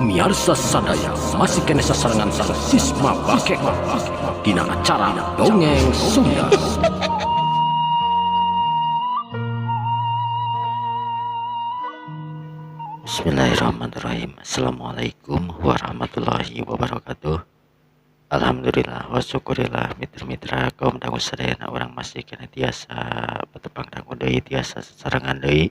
Miarsa sadaya masih kena sasarangan sang sisma bakek dina acara Dongeng Sunda. Bismillahirrahmanirrahim. Assalamualaikum warahmatullahi wabarakatuh. Alhamdulillah wa syukurillah mitra-mitra kaum dangu sadayana orang masih kena tiasa petepang dangu deui tiasa sasarangan deui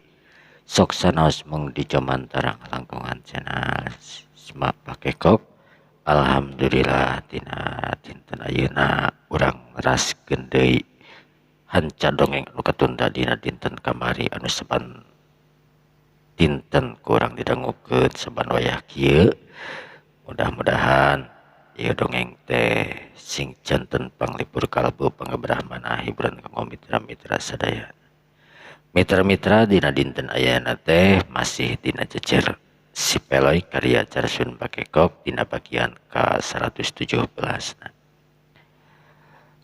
sok sanaos mung di jaman tarang langkungan channel Sma Pakekok. Alhamdulillah tina dinten ayeuna urang ngeraskeun deui hanca dongeng anu katunda dina dinten kamari anu saban dinten kurang didangukeun saban wayah kieu. Mudah-mudahan ieu dongeng teh sing janten panglipur kalbu pangaberah manah hiburan kanggo mitra-mitra sadaya. Mitra-mitra dina dinten ayeuna teh masih dina jejer Si Peloy karya Carsun Pakekok dina bagian ke-117.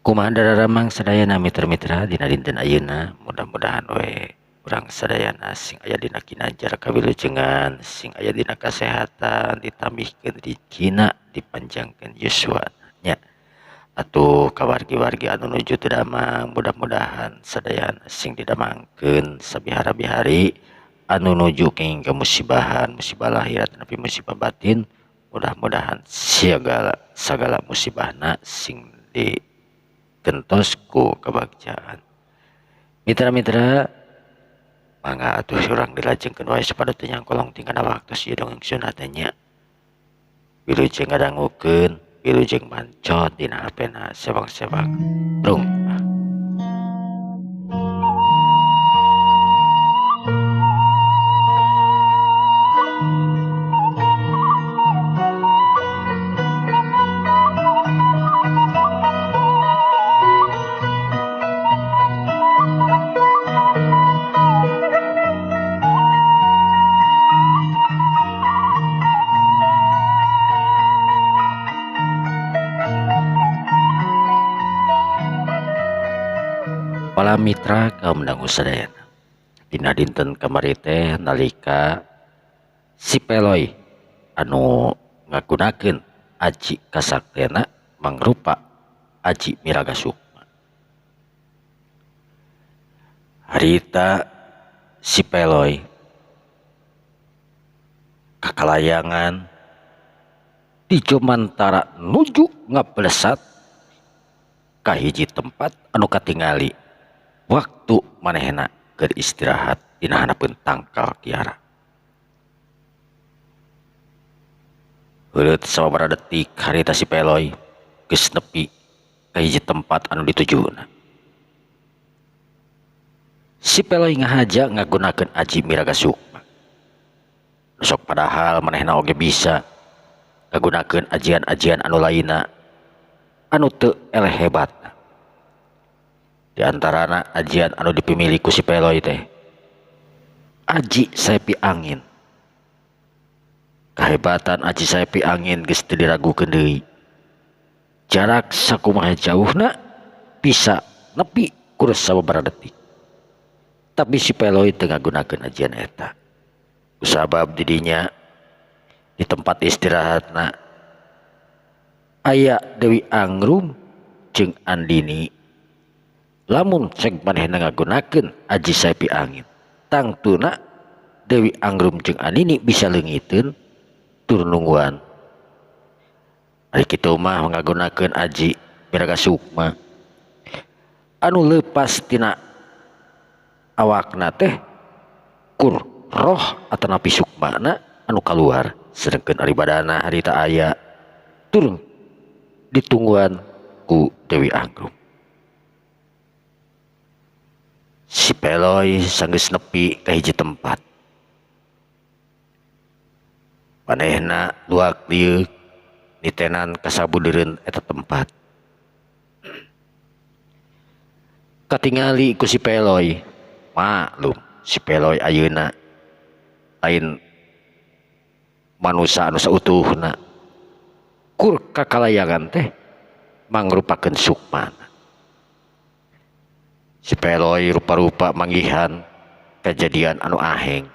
Kumaha dararamang sadayana mitra-mitra dina dinten ayeuna, mudah-mudahan we urang sadayana sing aya dina kinanjar kawilujengan, sing aya dina kasehatan, ditambihkeun rezekina, dipanjangkeun yuswana. Atuh kawargi-wargi anu nuju teu damang, mudah-mudahan sadayana sing didamangkeun sabihara-bihari anu nuju kenging kemusibahan, musibah lahir tapi musibah batin, mudah-mudahan sagala musibahna sing digentos ku kabagjaan. Mitra-mitra, mangga atuh urang dilajengkeun wae sapada teu nyangkolong tingkana waktu ieu dongeng sunat nya. Wilujeng ngadangukeun, wilujeng mancot dina hapena sewang-sewang. Brung. Para mitra kaum dangu sadayana, dina dinten kamari teh nalika Si Peloy anu ngagunakeun aji kasaktena mangrupa aji miraga sukma. Harita Si Peloy kakalayangan di jomantara nuju ngablesat ka hiji tempat anu katingali waktu manehna keur istirahat dina hanapeun tangkal kiara. Heureut sababaraha detik harita Si Peloy geus nepi ka hiji tempat anu ditujuna. Si Peloy ngahaja ngagunakeun aji miraga sukma. Sok padahal manehna oge bisa ngagunakeun ajian-ajian anu lainna anu teu eleh hebat. Di antarana ajian anu dipimili ku Si Peloy teh aji saepi angin. Kahebatan aji saepi angin geus teu diragukeun deui. Jarak sakumaha jauhna bisa nepi ku sababaraha detik. Tapi Si Peloy teu ngagunakeun ajian eta. Kusabab didinya di tempat istirahatna aya Dewi Angrum jeung Andini. Lamun cek manehna ngagunakeun aji saepi angin, tangtuna Dewi Angrum jeung Andini bisa leungiteun tur nungguan. Ari kitu mah ngagunakeun aji miraga sukma anu leupas tina awakna teh kur roh atanapi sukmana anu kaluar, sedengkeun ari badana harita aya tur ditungguan ku Dewi Angrum. Si Peloy sanggeus nepi ka hiji tempat. Manehna luak lieu nitenan kasabudeureun eta tempat. Katingali ku Si Peloy, maklum Si Peloy ayeuna lain manusia anu sautuhna. Kur kakalayangan teh mangrupakeun sukmana. Si Peloy rupa-rupa manggihan kejadian anu aheng,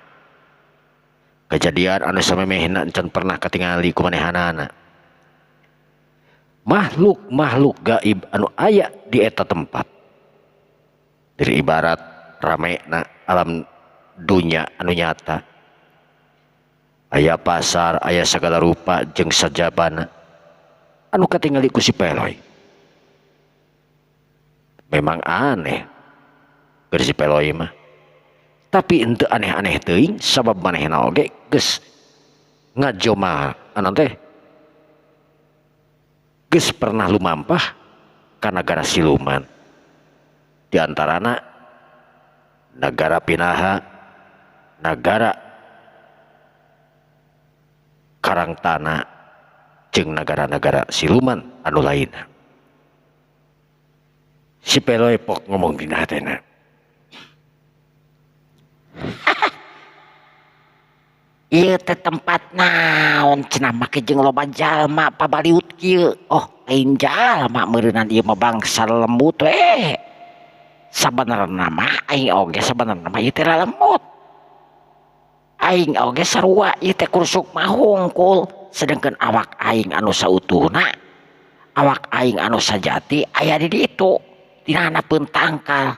kejadian anu samemehna can pernah katingali ku manehanana. Makhluk-makhluk gaib anu aya di eta tempat dari ibarat ramena alam dunya anu nyata, aya pasar, aya segala rupa jeung sajabana anu katingali ku si Peloy. Memang aneh keur si Peloy mah, tapi henteu aneh-aneh teuing sabab manehna oge geus ngajoma teh geus pernah lumampah ka nagara siluman, di antarana nagara Pinaha, nagara Karangtana jeung nagara-nagara siluman anu lainna. Si Peloy pok ngomong dina hatena, ieu teh tempat naon cenah make jeung loba jalma pabaliut kieu. Oh, lain jalma meureunan ieu mah bangsa lembut we. Sabenerna mah aing oge sabenerna mah ieu teh lembut. Aing oge sarua ieu teh kursuk mah hungkul, sedengkeun awak aing anu sautuhna, awak aing anu sajati aya di ditu, dina hanapeun tangkal.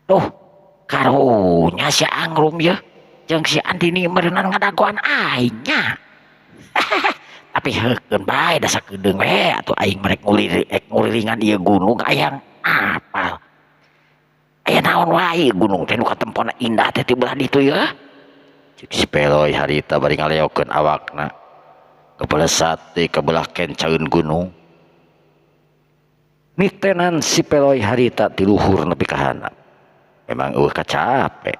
Duh, karunya si Angrum ya jeung si Andini meureunan ngadagoan aing nya. Tapi heukeun bae da sakedeung we atuh aing merek ngulilingan ieu gunung hayang apal. Aya naon wae gunung teh nu katempona indah teh ti belah ditu ya. Cik si Peloy harita bari ngaleokeun awakna kebelesat teh kabelah kencaeun gunung. Nitenan si Peloy harita ti luhur nepi ka handap. Memang kacape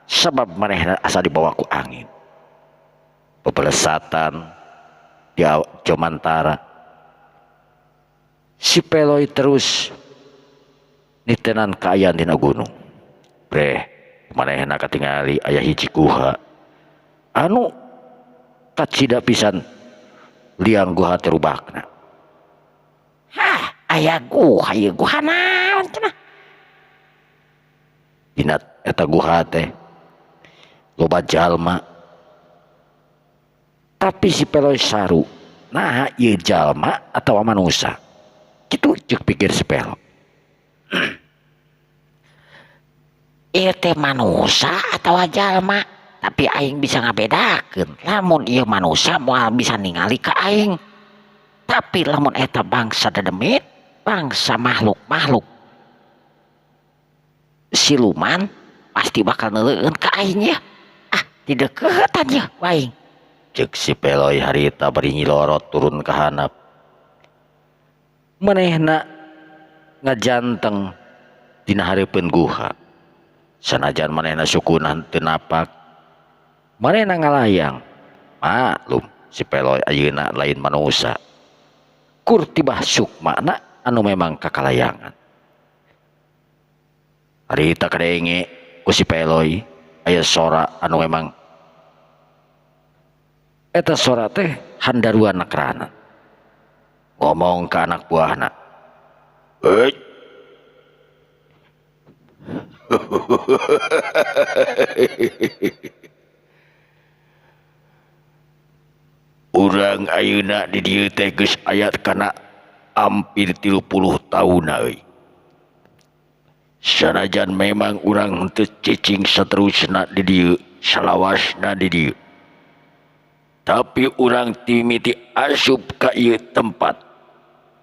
sabab manehna asa dibawa ku angin. Bebelesatan di Jomantara. Si Peloy terus nitenan kaayaan dina gunung. Bre, manehna katingali aya hiji guha anu kacida pisan liang guha teh rubakna. Hah, aya guha ieu guha naon cenah? Dina eta guha teh loba jalma, tapi si Peloy saru nah ieu jalma atawa manusia kitu ceuk pikir si Peloy. Ieu teh manusia atawa jalma, tapi aing bisa ngabedakeun lamun ieu manusia moal bisa ningali ka aing, tapi lamun eta bangsa dedemit, bangsa makhluk-makhluk siluman pasti bakal neuleun ka aing ya. Ah, di deukeutan ya waing. Ceuk si Peloy harita bari nyilorot turun ka handap. Manehna ngajanteng dina hareupeun guha. Sanajan manehna sukunan teu napak, manehna ngalayang. Maklum si Peloy ayeuna lain manusia. Kur tibah sukmana anu memang kakalayangan. Harita kadenge ku si Peloy aya sora anu memang eta sora teh handaruan nakrana. Ngomong ke anak buahna, "Heuh." Urang ayeuna di dieu teh geus aya kana hampir 30 tahunan euy. Sanajan memang urang henteu cicing saterusna di dieu, salawasna di dieu. Tapi urang timiti asup ka ieu tempat.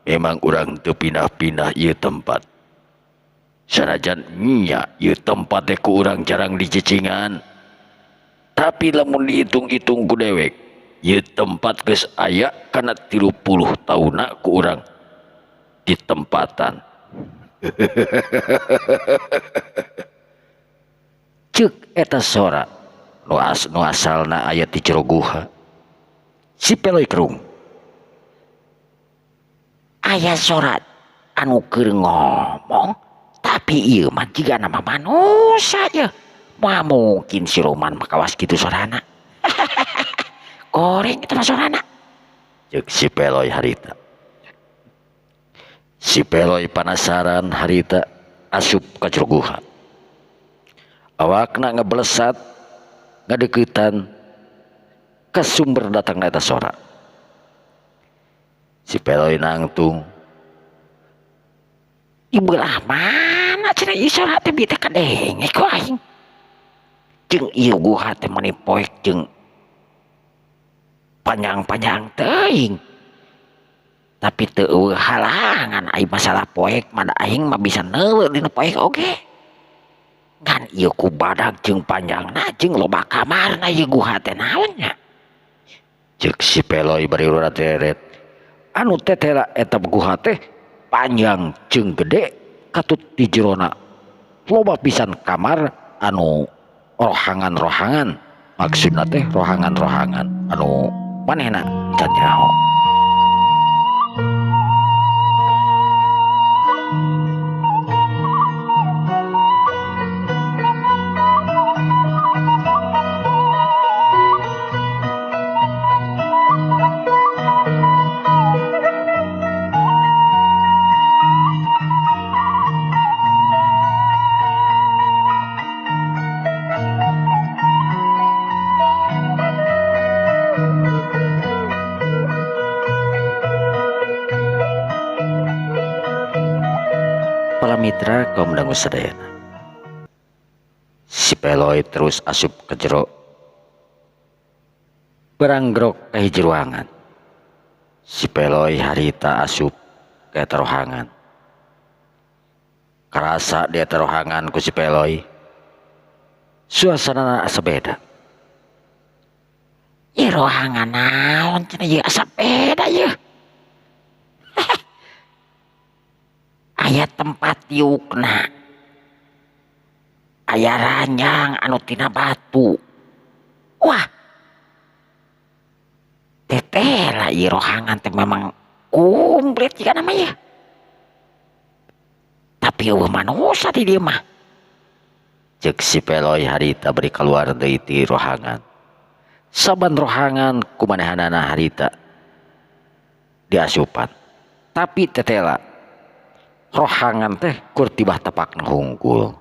Memang urang teu pindah-pindah ieu tempat. Sanajan nya ieu tempat teh ku urang jarang dicicingan. Tapi lamun dihitung-hitung ku dewek, ieu tempat geus aya kana 30 tahunan ku urang di tempatan. Ceuk eta sora nu asalna aya ti jero guha. Si Peloy kerung aya sora anu keur ngomong, tapi ieu mah jiga nama manusia ya. Moal mungkin si Roman makawas kitu sorana. Goreng itu mah sorana. Ceuk si Peloy harita. Si Peloy panasaran harita asup ka jero guha. Awakna ngeblesat ngadeuketan ke sumber datang eta sora. Si Peloy nangtung di belah mana cenah ieu sora teh bi teh kadenge ku aing. Jeung ieu guha teh mani poek jeung panjang-panjang teuing. Tapi teu eueuh halangan ai masalah poek mah aing mah bisa neueuh dina poek oge. Ngan ieu ku badag jeung panjangna jeung loba kamarna ieu guha teh naon nya. Ceuk si Peloy bari urang deret. Anu tetela eta guha teh panjang jeung gede katut di jerona. Loba pisan kamar anu rohangan-rohangan. Maksudna teh rohangan-rohangan anu manehna can nyaho. Para mitra kaum dangu sadayana. Si Peloy terus asup ke jero. Beranggrok ka hiji ruangan. Si Peloy harita asup ke eta rohangan. Karasa di eta rohangan ku si Peloy. Suasana asa beda. Ieu rohangan naon cenah ieu asa beda ieu. Aya tempat tiukna, aya ranjang anu tina batu. Wah, tetela ieu rohangan teh memang komplit jika namanya. Tapi eueuh manusa di dieu mah. Ceuk si Peloy harita beri keluar deui ti rohangan. Saban rohangan kumanehanana harita diasupan. Tapi tetela rohangan teh kur tibah tepakna hungkul.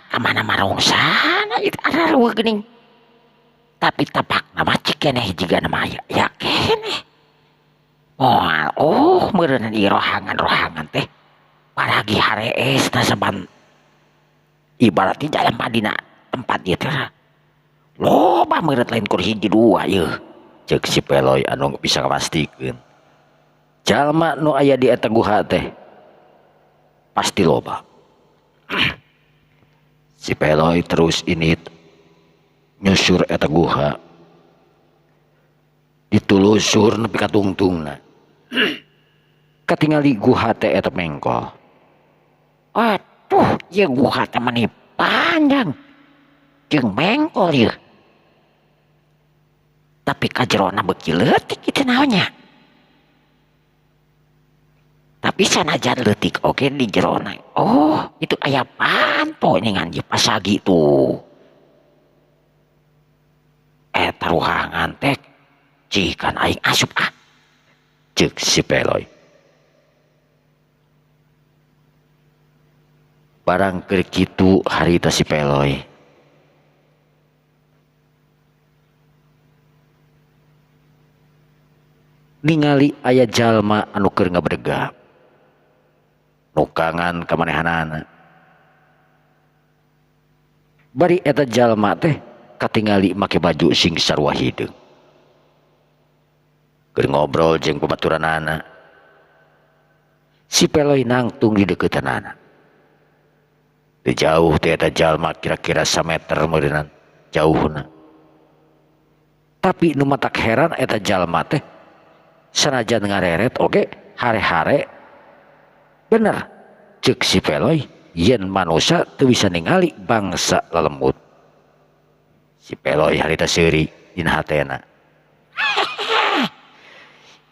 Kamana marungsana itu arareueuh geuning. Tapi tapakna mah cik keneh jigana mah ya keneh. Moal meureun ieu rohangan teh paragi hareesna saban ibaratnya jalan dina tempat ieu teh loba meureun lain kur hiji dua ieu. Ceuk si Peloy anu bisa kapastikeun. Jalma nu aya di eta guha teh pasti loba. Si Peloy terus init nyusur eta guha. Ditulusur nepi ka tungtungna. Katingali guha teh eta mengkol. Aduh, ieu guha teh mani panjang jeung mengkol ieu. Tapi ka jerona beuki leutik kitu naonnya. Tapi sanajan leutik oge di jerona. Oh, itu aya panto ningan ieu pasagi tuh. Eta ruangan teh cikan aing asup ceuk si Peloy. Barang keur kitu harita si Peloy. Ningali aya jalma anu keur ngabregah. Nukangan kamanehanana. Bari eta jalma teh katingali make baju sing sarua hideung. Keur ngobrol jeung babaturanana. Si Peloy nangtung di deukeutana. Teu jauh teh eta jalma kira-kira 1 meter meureunan jauhna. Tapi nu matak heran eta jalma teh sanajan ngareret oge hare-hare bener ceuk si Peloy yen manusia teu bisa ningali bangsa lalembut. Si Peloy harita seuri dina hatena.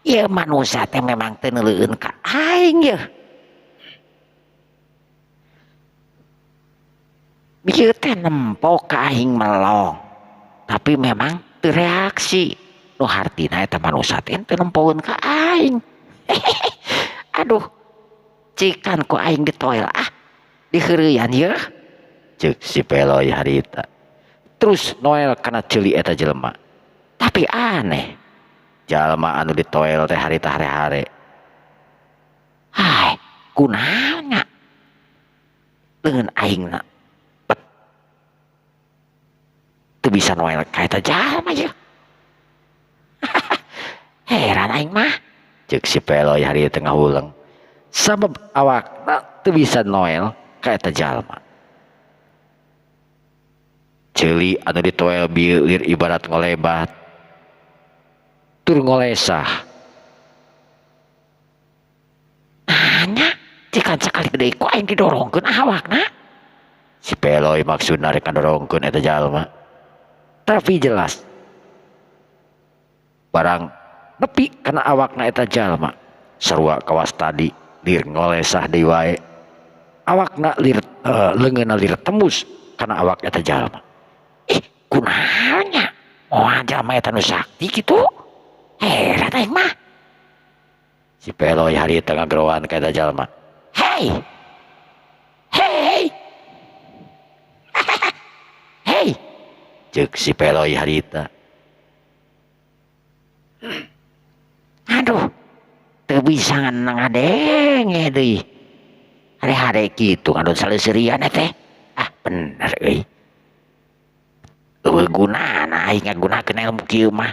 Ieu manusia teh memang teu neuleueun ka aing yeuh. Ieu teh nempo ka aing melong. Tapi memang teu reaksi. Nu hartina eta manusia teh teu nempoeun ka aing. Aduh, cikan ku aing ditoel diheureuyaan yeuh. Ceuk si Peloy harita. terus Noel kana ceuli eta jelema. Tapi aneh, jalma anu ditoel teh harita hare-hare. Hai, kunaon nya? Leungeun aingna bet teu bisa Noel ka eta jalma ye. Heran aing mah, ceuk si Peloy hari tengah ulang. Sabab awakna teu bisa Noel ka eta jalma. Ceuli anu ditoel bieu lir ibarat ngolebat tur ngolesah. Nanya, jika sekali gede ku aing didorongkeun awakna. Si Peloy maksudna rek ngedorongkeun eta jalma. Tapi jelas barang nepi kana awakna eta jalma sarua kawas tadi lir ngolesah deui wae. Awakna lir leungeunna lir tembus kana awak eta jalma. Kunaon nya? Moal jalma eta nu sakti kitu? Heran aing mah. Si Peloy hari tengah gerowan ka eta jalma. Hei. Hei. Hei. Ceuk si Peloy harita. Aduh, teu bisa ngadenge deui. Hare-hare kitu ngadon saleuseurian teh. Ah bener euy. Eueuh gunana aing ngagunakeun ilmu kieu mah.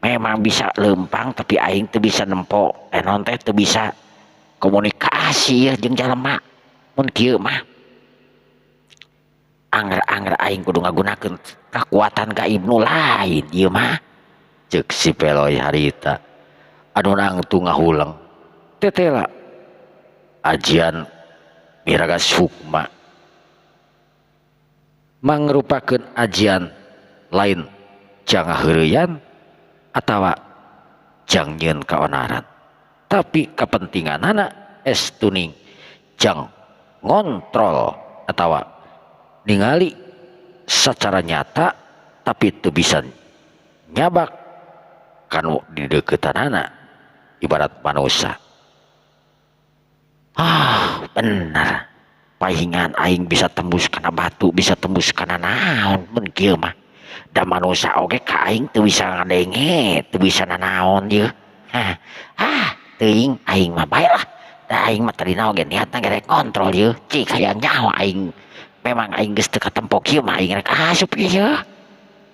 Memang bisa lempang tapi aing teu bisa nempo non teh teu bisa komunikasi ya jeung jalema. Mun kieu mah angger-angger aing kudu ngagunakeun kakuatan gaib nu lain ieu mah. Ceuk si Peloy harita. Anu nangtu ngahulang tetela ajian miraga sukma mangrupakeun ajian lain jang heureuyan atawa jang nyieun kaonaran, tapi kapentinganana estuning jang ngontrol atawa ningali secara nyata tapi teu bisa nyabak kanu di deuketanana ibarat manusia. Bener pahingan aing bisa tembus kana batu, bisa tembus kana naon mun kieu mah. Da manusia oge ka aing teu bisa ngadenge, teu bisa nanaon ieu. Teuing aing mah bae lah. Da aing mah tadina oge niatna gerek kontrol ieu. Cik hayang nyaho aing. Memang aing geus teu katempo kieu mah aing rek asup ieu.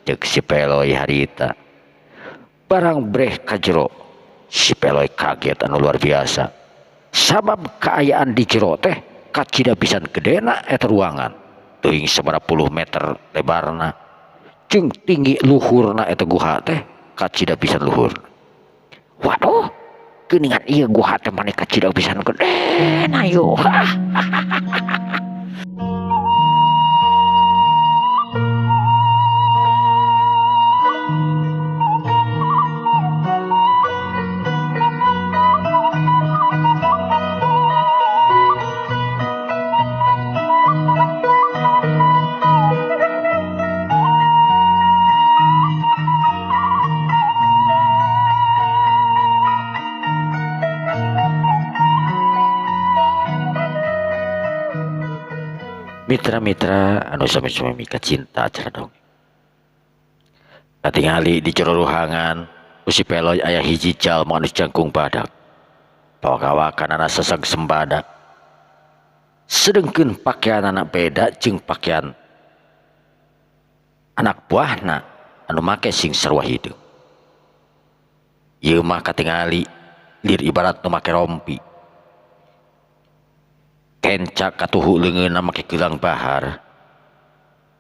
Ceuk si Peloy harita. Barang breh ka jero si Peloy kaget anu luar biasa. Sabab kaayaan di jero teh kacida pisan gedena eta ruangan. Teuing sabarapuluh meter lebarna. Jeung tinggi luhurna eta guha teh kacida pisan luhur. Waduh, geuningan ieu guha teh mane kacida pisan gedena yo. Mitra-mitra anu sami-sami mika cinta acara dongeng. Katingali di jero ruangan si Peloy aya hiji jalma anu jangkung badak. Pawakawakanana sesang sembada. Sedengkeun pakaianana beda jeung pakaian anak buahna anu make sing sarua hideung. Ieu mah katingali lir ibarat nu make rompi. Kencak katuhu leungeunna make gelang bahar,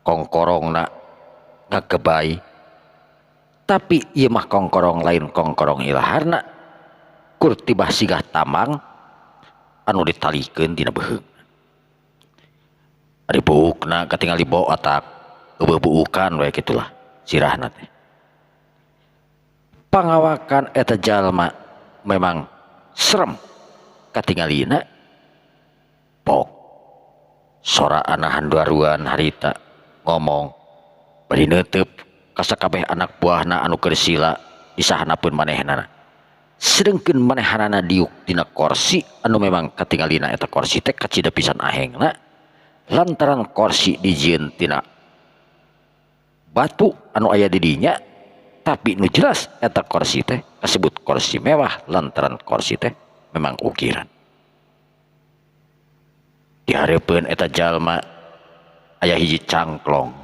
kongkorongna ngagebay, tapi ieu mah kongkorong lain kongkorong ilaharna, kur tibah sigah tamang anu ditalikeun dina beheung. Ari buukna katingali boatak, eueuh-buukan we kitulah sirahna teh. Pangawakan eta jalma memang serem katingalina. Pok sora anahan duaruan harita ngomong bari neuteub ka sakabeh anak buahna anu keur sila disahanapeun manehnana. Sedengkeun manehanana diuk dina kursi anu memang katingalina eta kursi teh kacida pisan ahengna lantaran kursi dijieun tina batu anu aya di dinya, tapi nu jelas eta kursi teh kasebut kursi mewah lantaran kursi teh memang ukiran. Di hareupeun eta jalma aya hiji cangklong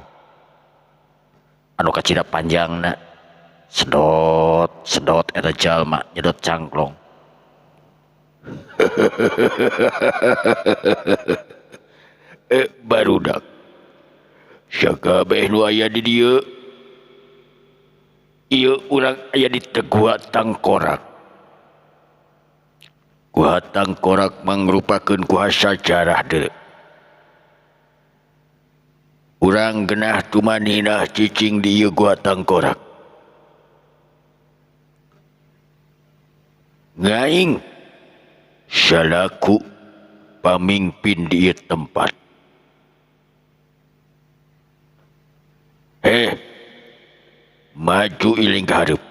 anu kacida panjangna, sedot eta jalma nyedot cangklong. Barudak sakabeh nu aya di dieu ieu urang aya di Gua Tangkorak. Gua Tangkorak mangrupakeun gua sajarah deui. Urang genah tumaninah cicing di ieu Gua Tangkorak. Ngaing salaku pamimpin di ieu tempat. Maju iling ka hareup.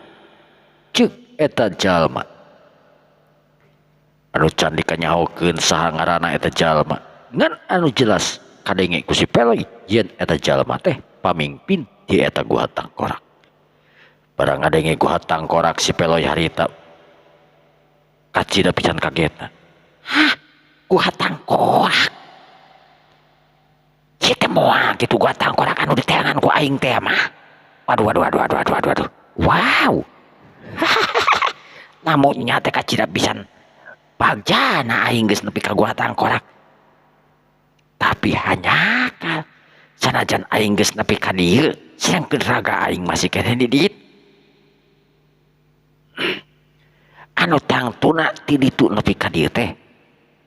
Ceuk eta jalma. Anu can dikanyahokeun saha ngaranna eta jalma. Ngan anu jelas kadenge ku si Peloy yen eta jalma teh pamimpin di eta Gua Tangkorak. Barang ngadenge Gua Tangkorak si Peloy harita kacida pisan kagetna. Hah? Gua Tangkorak? Si teh moal kitu Gua Tangkorak anu diteangan ku aing teh mah. Waduh. Wow. Namun nyata kacida pisan bagjana aing geus nepi ka Gua Tangkorak. Tapi hanya kan sanajan aing geus nepi ka dieu, sedangkeun raga aing masih kene di dieu. Anu tangtuna ti ditu nepi ka dieu teh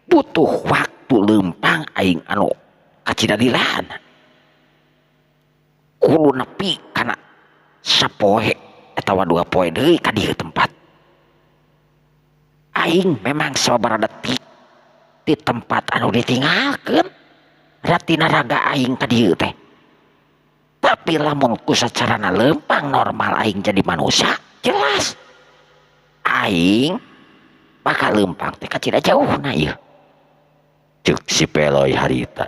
butuh waktu leumpang aing anu kacida dilahana. Kudu nepi kana sapoe atawa 2 poe deui ka dieu tempat. Aing memang sababaraha detik di tempat anu ditinggalkeun ratina raga aing ka dieu teh. Tapi lamun ku sacarana leumpang normal aing jadi manusia, jelas aing bakal leumpang teh kacida jauhna ieu. Ceuk si Peloy harita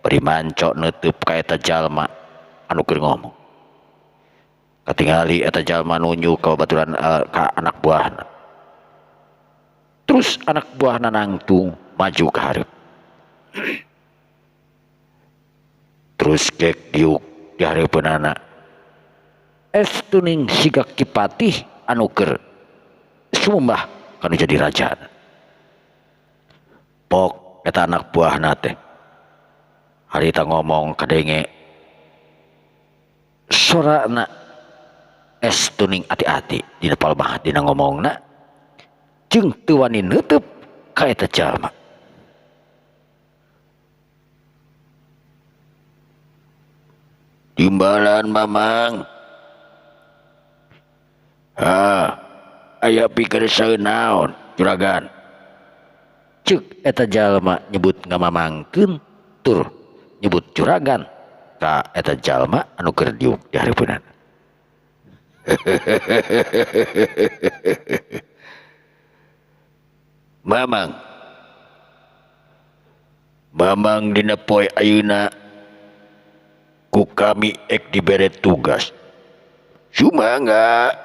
beri manco neuteub ka eta jalma anu keur ngomong. Katingali eta jalma nunjuk ka baturan ka anak buahna. Terus anak buahna nangtung maju ka hareup. Terus kek diuk di hareupeunana. Estuning siga Kipatih anu keur sumumbah kanu jadi rajana. Pok eta anak buahna teh harita ngomong kadenge sorana estuning ati-ati dina palebah dina ngomongna jeung teu wani neuteub ka eta jalma. Timbalan Mamang. Aya pikeun saeun naon juragan. Ceuk eta jalma nyebut ngamamangkeun tur nyebut juragan ka eta jalma anu keur diuk di hareupeunana. Mamang dina poe ayeuna ku kami ek dibere tugas. Sumangga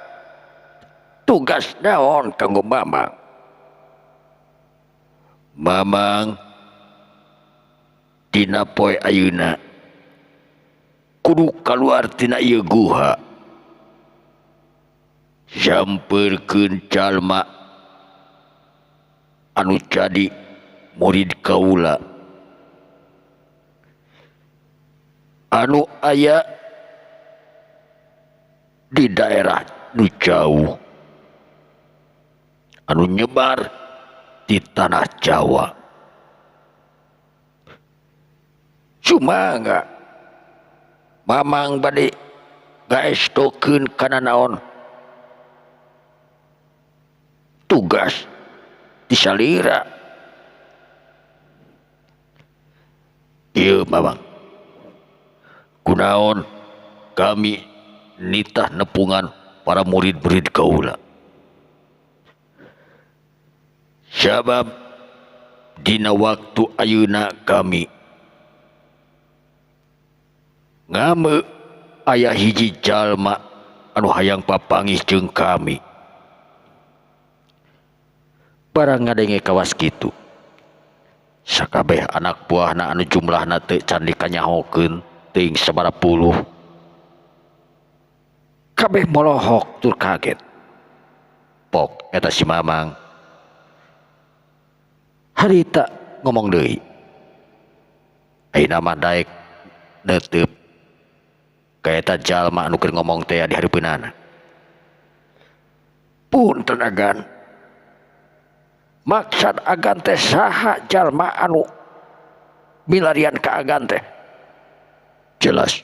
tugas naon kanggo Mamang? Mamang dina poe ayeuna kudu kaluar tina ieu guha. Sampeurkeun jalma anu jadi murid kaula anu aya di daerah nu jauh anu nyebar di tanah Jawa. Sumangga Mamang bade gaestokeun kana naon tugas di salira. Ieu Mamang kunaon kami nitah nepungan para murid-murid kaula. Sabab dina waktu ayeuna kami ngame aya hiji jalma anu hayang papangih jeung kami. Barang ngadenge kawas kitu, sakabeh anak buahna anu jumlahna teu can dikanyahokeun teuing sabaraha puluh kabeh molohok tur kaget. Pok eta si Mamang harita ngomong deui, ayeuna mah daek neuteub ka eta jalma anu keur ngomong teh di hareupeunana. Punten agan, maksud agan teh saha jalma anu milarian ka agan teh? Jelas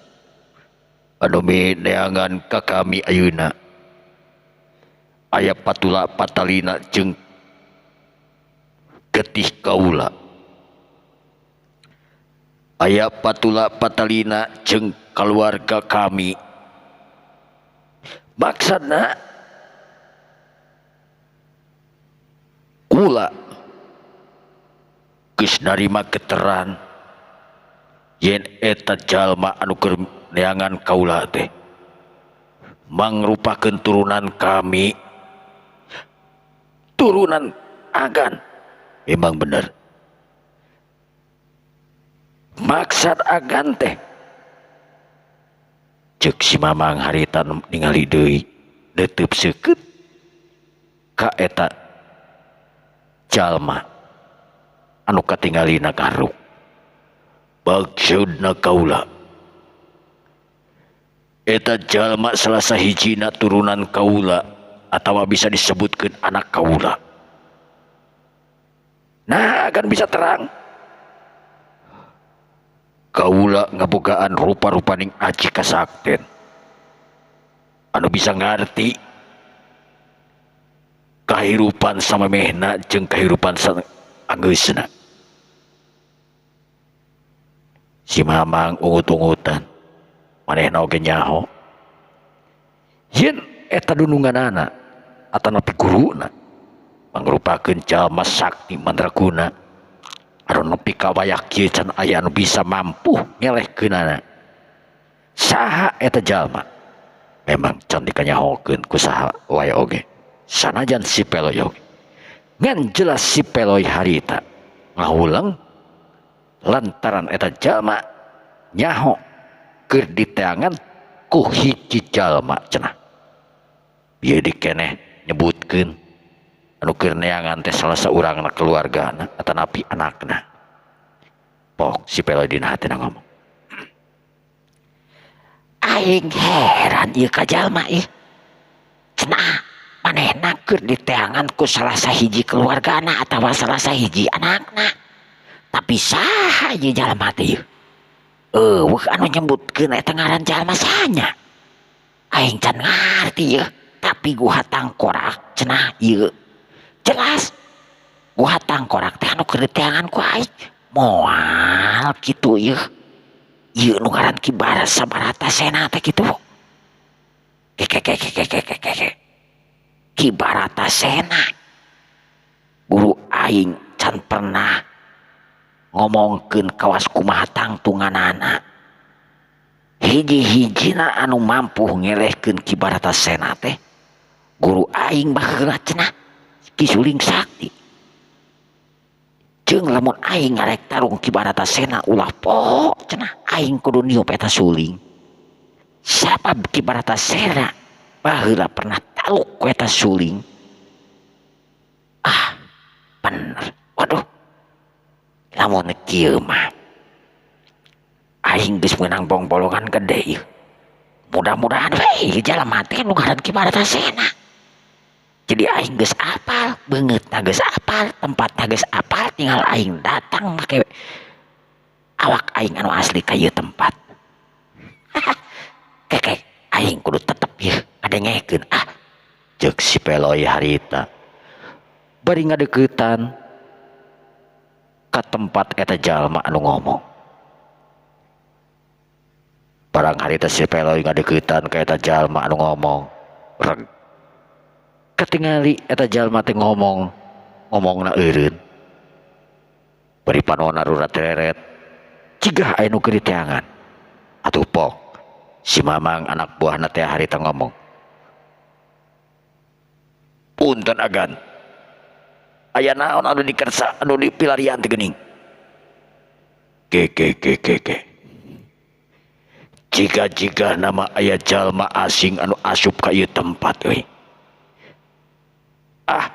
anu mineangan ka kami ayeuna aya patula patalina jeung getih kaula. Aya patula patalina jeung keluarga kami. Maksudna kula geus narima geteran yen eta jalma anu keur neangan kaula teh mangrupakeun turunan kami, turunan agan. Memang bener, maksud agan teh ceuk si Mamang harita ningali deui neuteub seukeut ka eta jalma anu katinggalina garuk. Maksudna kaula eta jalma salah sahijina turunan kaula atawa bisa disebutkeun anak kaula. Nah, akan bisa terang kaula ngabogaan rupa-rupaning aji kasakten anu bisa ngarti kahirupan samemehna jeung kahirupan anggeusna. Si Mamang ungut-ungutan, manehna oge nyaho yen eta dununganana atanapi guruna mangrupakeun jalma sakti mandraguna anu nepi ka wayah kieu can aya anu bisa mampu ngelehkeunana. Saha eta jalma? Memang can dikanyahokeun ku saha wae oge, sanajan si Peloy oge. Ngan jelas si Peloy harita ngahuleng lantaran eta jalma nyaho keur diteangan ku hiji jalma cenah. Ieu dikeneh nyebutkeun anu keur neangan teh salah saurangna keluargana atanapi anakna. Pok si Peloy dina hatena ngomong, aing heran ieu ka jalma ieu. Cenah manehna keur diteangan ku salah sahiji keluargana atawa salah sahiji anakna. Tapi saha ieu jalma teh ieu? Eueuh anu nyebutkeun eta ngaran jalma sahanya? Aing can ngarti ieu, tapi gua tangkorak cenah ieu. Jelas gua tangkorak teh anu keur diteangan ku aing moal kitu ieu. Ieu nu ngaran Ki Baratasena teh kitu. Ki Baratasena. Guru aing can pernah ngomongkeun kawas kumaha tangtunganana. Hiji-hijina anu mampu ngelehkeun Ki Baratasena teh guru aing baheula cenah Ki Suling Sakti. Jeung lamun aing ngarek tarung Ki Baratasena ulah poho cenah aing kudu niup eta suling. Sabab Ki Baratasena baheula pernah taluk ku eta suling. Ah, bener. Waduh. Lamun kieu mah aing geus meunang bong-bolongan gede ieu. Mudah-mudahan we jalma teh nu ngaran Ki Baratasena. Jadi aing geus apal, beungeutna geus apal, tempatna geus apal, tinggal aing datang make awak aing anu asli ka ieu tempat. Keke aing kudu tetep ieu ngadengekeun ceuk si Peloy harita. Bari ngadeuketan ka tempat eta jalma anu ngomong. Barang harita si Peloy ngadeuketan ka eta jalma anu ngomong, reg katingali eta jalma teh ngomongna eureun. Bari panonna rurat tereret cigah aya nu keur diteangan. Atuh pok Si Mamang anak buah teh harita ngomong, punten agan, aya naon anu dikersa anu dipilarian teh geuning. Ke jika nama aya jalma asing anu asup ka ieu tempat euy. Ah,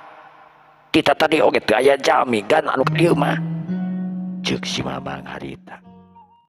kita tadi oge teu aya jami gan anu ka dieu mah, ceuk si Mamang harita.